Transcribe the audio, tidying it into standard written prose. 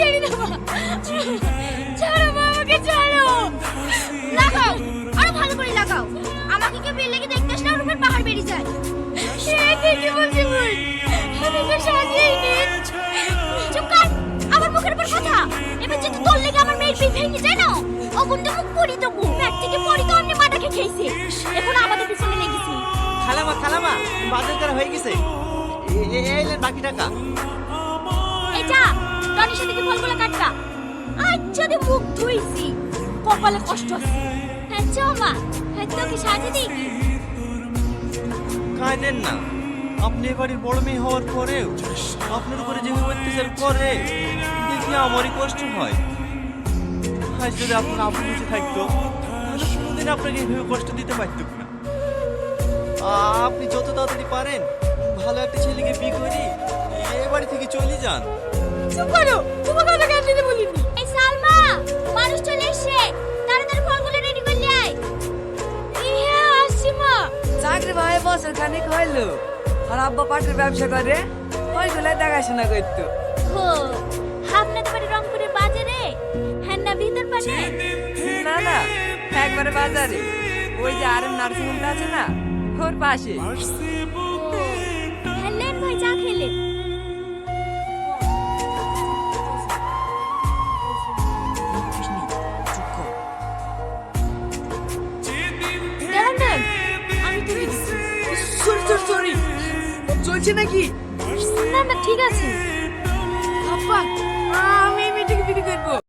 ছেড়ে দাও মা, ছাড়ো মা, আমাকে ছাড়ো। লাগাও, আরো ভালো করে লাগাও। আমাকে কেউ বিয়ে লেগে দেখতে আসলে ওর উপর পাহাড় বেরিয়ে যায়। সে ঠিকই বলছে বোন, আমি তো সাজিয়েইনি। চুপ কর, আমার মুখের উপর কথা। এবার যদি তোর লেগে আমার মেয়ের বিয়ে ভেঙে যায় না, অগুন তো মুখ পড়ি দেবো। ব্যাগ থেকে পড়ি তো অন্য মাটাকে খেয়েছে, এখন আমাদের পিছনে লেগেছে। খালামা বাজার করা হয়ে গেছে, এই বাকি টাকা। এই যা, টনির সাথে কি ফলগুলো কাটকা। আজ যদি মুখ ধুইছি, কপালে কষ্ট আছে। হ্যাঁ চ মা, হ্যাঁ তোকে সাজিয়ে দিই কি? কাঁদেন না, আপনি এবারে বড় মেয়ে হওয়ার পরেও আপনার উপরে যেভাবে অত্যাচার করে দেখি আমারই কষ্ট হয়। আজ যদি আপনার আপন বেঁচে থাকতো তাহলে কোনোদিন আপনাকে এইভাবে কষ্ট দিতে পারতো না। আপনি যত তাড়াতাড়ি পারেন ভালো একটা ছেলেকে বিয়ে করে এ বাড়ি থেকে চলে যান। চুপ করো, তোমাকে অনেক গান দিতে বলিনি। এই সালমা, মানুষ চলে এসেছে, তাড়াতাড়ি ফলগুলো রেডি করে আয়। হ্যাঁ আসছি মা। চাকরি ভাই বছর খানিক হইলো, আর আব্বা পাটের ব্যবসা করে, ওইগুলো দেখাশোনা করতো। হো, আপনাদের বাড়ি রংপুরের বাজারে, হ্যাঁ না ভিতর পাশে? না একবারে বাজারে, ওই যে আর নার্সিং হোমটা আছে না, ওর পাশে। হ্যাঁ লেন ভাই, চা খেলে। দাঁড়ান, আমি তুলে দিচ্ছি। সরি চলছে নাকি? না ঠিক আছে। আব্বা, আমি এই মেয়েটাকে বিয়ে করবো।